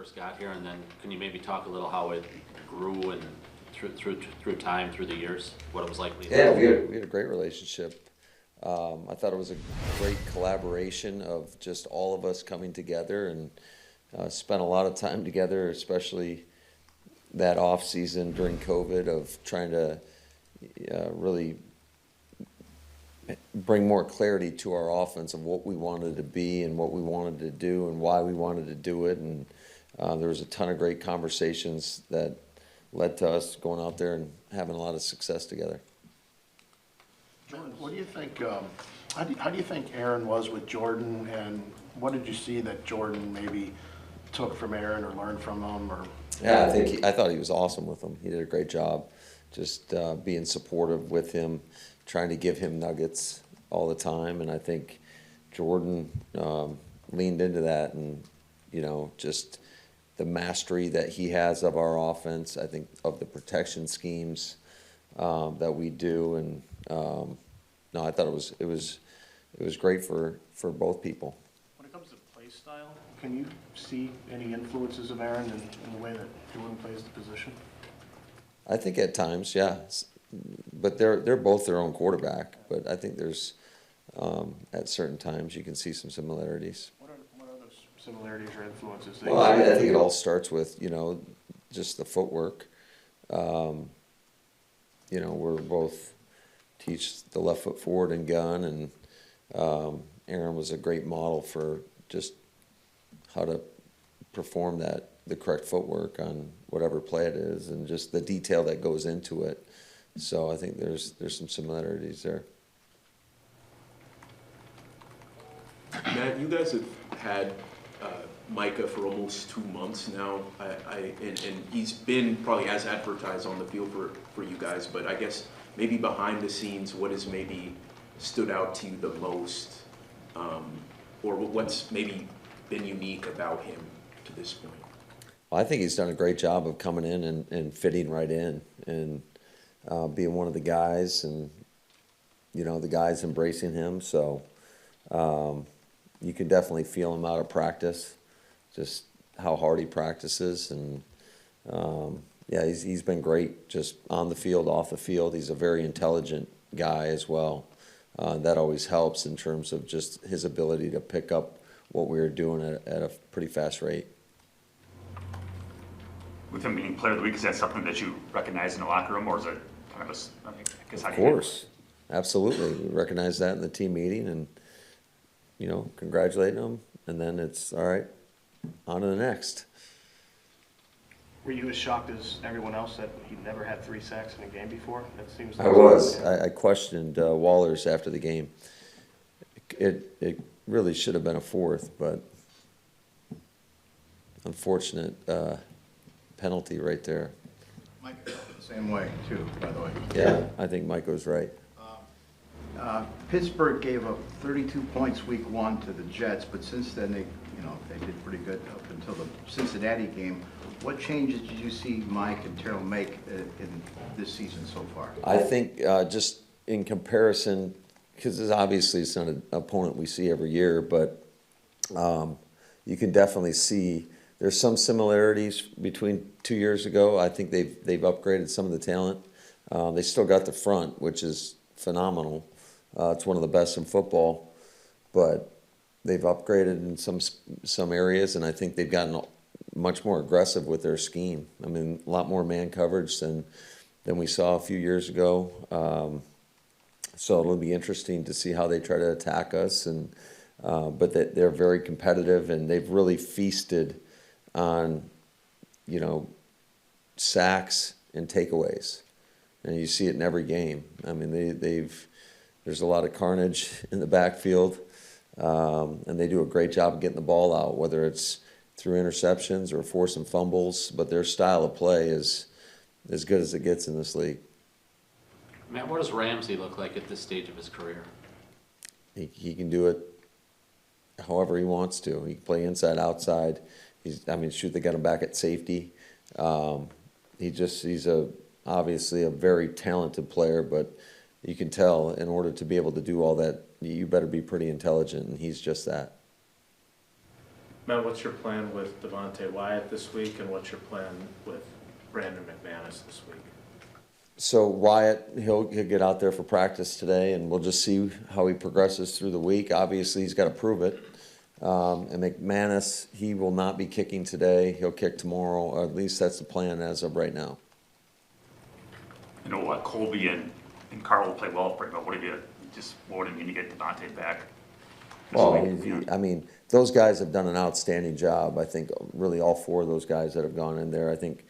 first got here, and then can you maybe talk a little how it grew and through time, through the years, what it was like? Yeah, we had a great relationship. I thought it was a great collaboration of just all of us coming together and spent a lot of time together, especially that off season during COVID of trying to really bring more clarity to our offense of what we wanted to be and what we wanted to do and why we wanted to do it. And there was a ton of great conversations that led to us going out there and having a lot of success together. Jordan, what do you think? How do you think Aaron was with Jordan, and what did you see that Jordan maybe took from Aaron or learned from him? Or yeah, I thought he was awesome with him. He did a great job, just being supportive with him, trying to give him nuggets all the time. And I think Jordan leaned into that, and just the mastery that he has of our offense. I think of the protection schemes that we do, and no, I thought it was great for both people. when it comes to play style, can you see any influences of Aaron in the way that Jordan plays the position? I think at times, yeah, but they're both their own quarterback. But I think there's at certain times you can see some similarities. What are those similarities or influences? Well, I think it all starts with just the footwork. We're both teach the left foot forward and gun, and Aaron was a great model for just how to perform the correct footwork on whatever play it is, and just the detail that goes into it. So I think there's some similarities there. Matt, you guys have had Micah for almost 2 months now, and he's been probably as advertised on the field for you guys, but I guess maybe behind the scenes, what has maybe stood out to you the most, or what's maybe been unique about him to this point? Well, I think he's done a great job of coming in and fitting right in and being one of the guys, and the guys embracing him. So you can definitely feel him out of practice, just how hard he practices, and yeah, he's been great just on the field, off the field. He's a very intelligent guy as well. That always helps in terms of just his ability to pick up what we were doing at a pretty fast rate. With him being Player of the Week, is that something that you recognize in the locker room, or is it kind of Of course, absolutely. We recognize that in the team meeting, and congratulating him, and then it's all right, on to the next. Were you as shocked as everyone else that he never had 3 sacks in a game before? That seems. I was. I questioned Wallers after the game. It really should have been a 4th, but unfortunate penalty right there. Mike felt the same way too, by the way. Yeah, I think Mike was right. Pittsburgh gave up 32 points week 1 to the Jets, but since then they did pretty good up until the Cincinnati game. What changes did you see Mike and Terrell make in this season so far? I think just in comparison, because obviously it's not an opponent we see every year, but you can definitely see there's some similarities between 2 years ago. I think they've upgraded some of the talent. They still got the front, which is phenomenal. It's one of the best in football, but they've upgraded in some areas, and I think they've gotten much more aggressive with their scheme. I mean, a lot more man coverage than we saw a few years ago. So it'll be interesting to see how they try to attack us, and but they're very competitive, and they've really feasted on sacks and takeaways, and you see it in every game. I mean, there's a lot of carnage in the backfield, and they do a great job of getting the ball out, whether it's through interceptions or forcing fumbles. But their style of play is as good as it gets in this league. Matt, what does Ramsey look like at this stage of his career? He can do it however he wants to. He can play inside, outside. Shoot, they got him back at safety. He's obviously a very talented player, but you can tell in order to be able to do all that, you better be pretty intelligent, and he's just that. Matt, what's your plan with Devontae Wyatt this week, and what's your plan with Brandon McManus this week? So Wyatt, he'll get out there for practice today, and we'll just see how he progresses through the week. Obviously, he's got to prove it. And McManus, he will not be kicking today. He'll kick tomorrow, or at least that's the plan as of right now. You know what, Colby and Carl will play well for him, but what do you just, what would it mean to get Devontae back? Well, Yeah. I mean, those guys have done an outstanding job. I think really all four of those guys that have gone in there. I think,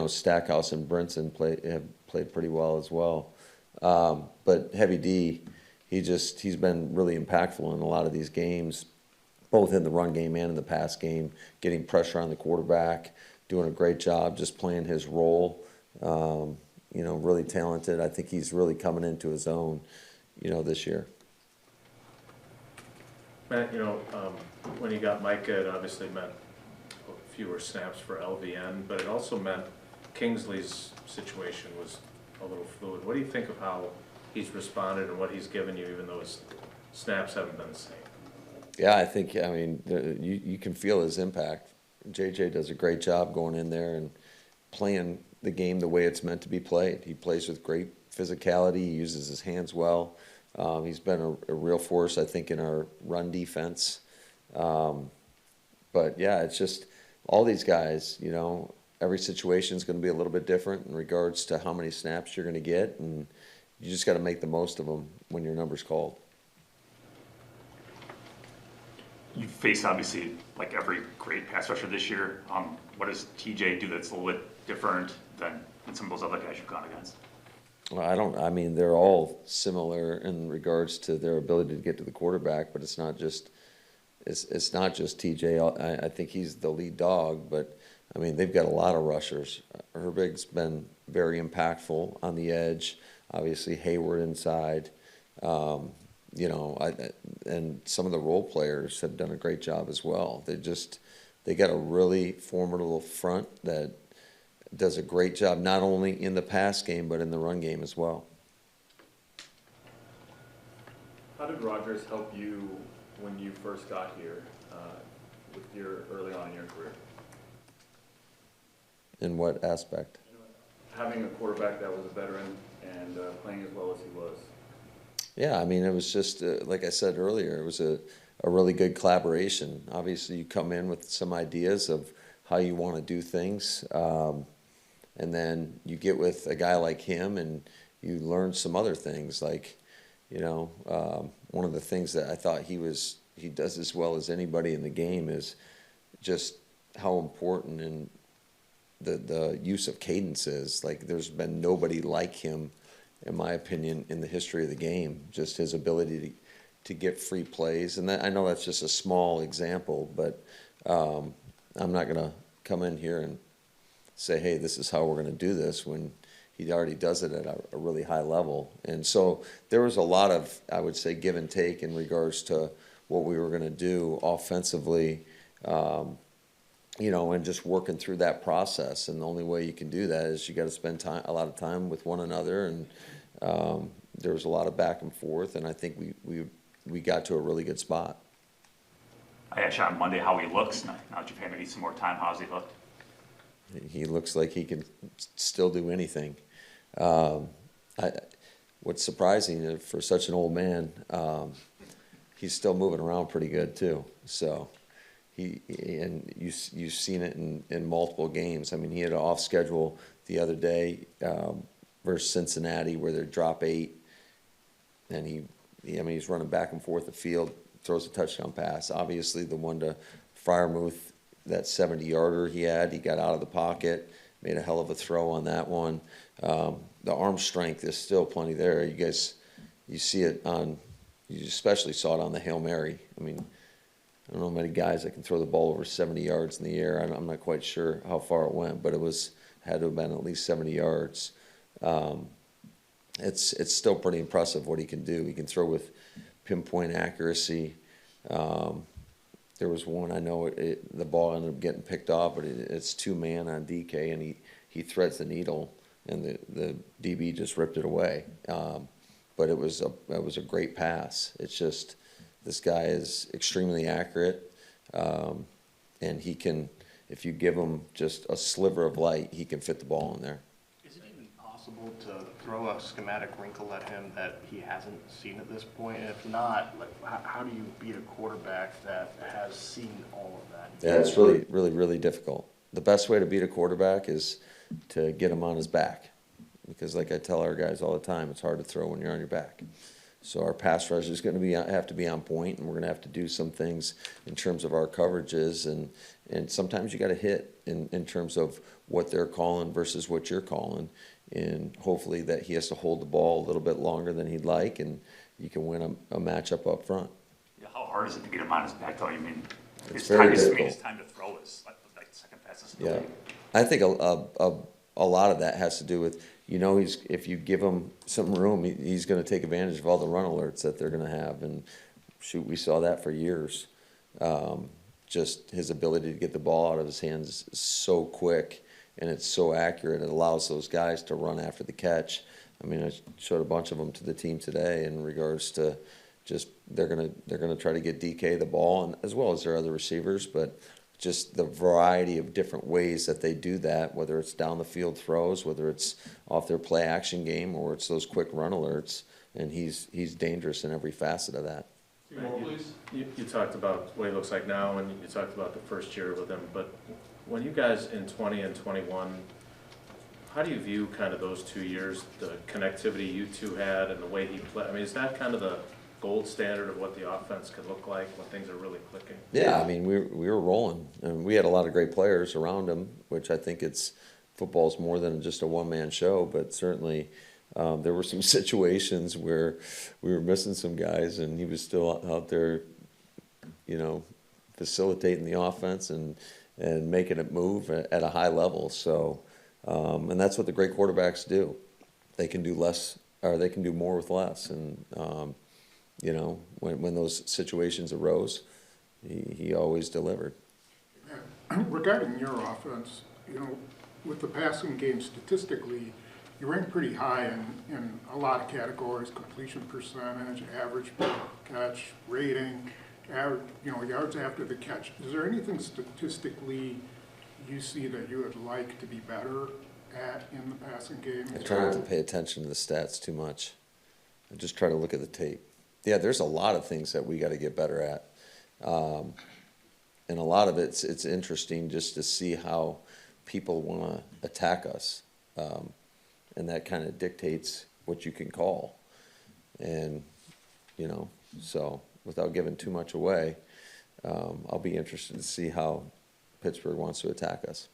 Stackhouse and Brinson have played pretty well as well. But Heavy D, he's been really impactful in a lot of these games, both in the run game and in the pass game, getting pressure on the quarterback, doing a great job just playing his role. Really talented. I think he's really coming into his own, this year. Matt, when you got Micah, it obviously meant fewer snaps for LVN, but it also meant Kingsley's situation was a little fluid. What do you think of how he's responded and what he's given you, even though his snaps haven't been the same? Yeah, I think, you can feel his impact. JJ does a great job going in there and playing the game the way it's meant to be played. He plays with great physicality. He uses his hands well. He's been a real force, I think, in our run defense. But, yeah, it's just all these guys, every situation is going to be a little bit different in regards to how many snaps you're going to get, and you just got to make the most of them when your number's called. You face, obviously, like every great pass rusher this year. What does TJ do that's a little bit different than some of those other guys you've gone against? Well, they're all similar in regards to their ability to get to the quarterback, but it's not just TJ. I think he's the lead dog, but they've got a lot of rushers. Herbig's been very impactful on the edge. Obviously, Hayward inside. And some of the role players have done a great job as well. They got a really formidable front that does a great job not only in the pass game but in the run game as well. How did Rodgers help you when you first got here with your early on in your career? In what aspect? Having a quarterback that was a veteran and playing as well as he was. Yeah, it was just, like I said earlier, it was a really good collaboration. Obviously, you come in with some ideas of how you want to do things, and then you get with a guy like him and you learn some other things. Like, one of the things that I thought he does as well as anybody in the game is just how important and the use of cadence is. Like, there's been nobody like him, in my opinion, in the history of the game. Just his ability to get free plays. And I know that's just a small example, but I'm not going to come in here and say, hey, this is how we're going to do this, when he already does it at a really high level. And so there was a lot of, I would say, give and take in regards to what we were going to do offensively, and just working through that process. And the only way you can do that is you got to spend a lot of time with one another. And there was a lot of back and forth, and I think we got to a really good spot. I asked you on Monday how he looks. Now that you've had maybe some more time, how's he look? He looks like he can still do anything. What's surprising for such an old man, he's still moving around pretty good too. So you've seen it in multiple games. He had an off schedule the other day versus Cincinnati where they drop 8, and he's running back and forth the field, throws a touchdown pass. Obviously, the one to Freiermuth, that 70-yarder he got out of the pocket, made a hell of a throw on that one. The arm strength is still plenty there. You see it you especially saw it on the Hail Mary. I don't know many guys that can throw the ball over 70 yards in the air. I'm not quite sure how far it went, but had to have been at least 70 yards. It's still pretty impressive what he can do. He can throw with pinpoint accuracy. There was one, I know the ball ended up getting picked off, but it's 2-man on DK, and he threads the needle, and the DB just ripped it away. But it was a great pass. It's just, this guy is extremely accurate. And he can, if you give him just a sliver of light, he can fit the ball in there. Is it even possible to throw a schematic wrinkle at him that he hasn't seen at this point? And if not, like, how do you beat a quarterback that has seen all of that? Yeah, it's really, really, really difficult. The best way to beat a quarterback is to get him on his back. Because like I tell our guys all the time, it's hard to throw when you're on your back. So our pass rush is going to have to be on point, and we're going to have to do some things in terms of our coverages, and sometimes you got to hit in terms of what they're calling versus what you're calling, and hopefully that he has to hold the ball a little bit longer than he'd like, and you can win a matchup up front. Yeah, how hard is it to get him on his back though? You mean, It's very his difficult. time to throw is like the second fastest. Yeah, I think a lot of that has to do with, if you give him some room, he's going to take advantage of all the run alerts that they're going to have. And shoot, we saw that for years. Just his ability to get the ball out of his hands is so quick and it's so accurate. It allows those guys to run after the catch. I mean, I showed a bunch of them to the team today in regards to just they're gonna try to get DK the ball, and as well as their other receivers, but just the variety of different ways that they do that, whether it's down the field throws, whether it's off their play action game, or it's those quick run alerts, and he's dangerous in every facet of that. You talked about what he looks like now, and you talked about the first year with him, but when you guys in 20 and 21, how do you view kind of those 2 years, the connectivity you two had and the way he played? I mean, is that kind of the gold standard of what the offense can look like when things are really clicking? Yeah, I mean, we were rolling, and we had a lot of great players around him, which I think football's more than just a one-man show, but certainly there were some situations where we were missing some guys, and he was still out there, facilitating the offense and making it move at a high level. So, and that's what the great quarterbacks do. They can do less, or they can do more with less. And when those situations arose, he always delivered. Regarding your offense, with the passing game statistically, you rank pretty high in a lot of categories: completion percentage, average per catch, rating, yards after the catch. Is there anything statistically you see that you would like to be better at in the passing game? I try not to pay attention to the stats too much. I just try to look at the tape. Yeah, there's a lot of things that we got to get better at. And a lot of it's interesting just to see how people want to attack us. And that kind of dictates what you can call. And, so without giving too much away, I'll be interested to see how Pittsburgh wants to attack us.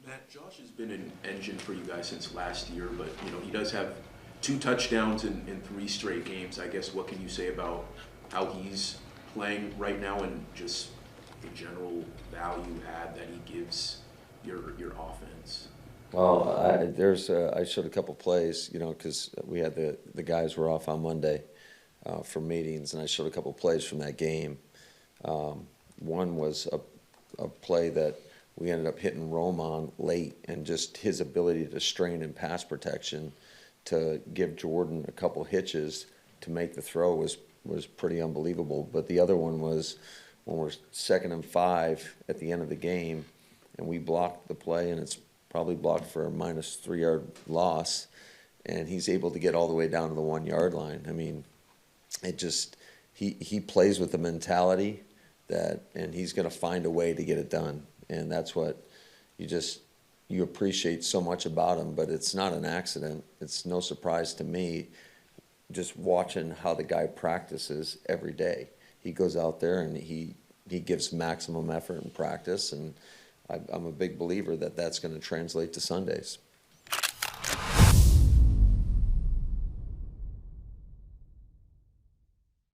Matt, Josh has been an engine for you guys since last year, but, he does have 2 touchdowns in 3 straight games. I guess what can you say about how he's playing right now and just the general value add that he gives your offense? Well, I showed a couple plays, because we had the guys were off on Monday for meetings, and I showed a couple plays from that game. One was a play that we ended up hitting Rome on late, and just his ability to strain in pass protection to give Jordan a couple hitches to make the throw was pretty unbelievable. But the other one was when we're 2nd and 5 at the end of the game, and we blocked the play, and it's probably blocked for a -3 yard loss, and he's able to get all the way down to the 1 yard line. I mean, it just he plays with the mentality and he's going to find a way to get it done, and that's what you appreciate so much about him. But it's not an accident. It's no surprise to me just watching how the guy practices every day. He goes out there and he gives maximum effort in practice, and I'm a big believer that that's going to translate to Sundays.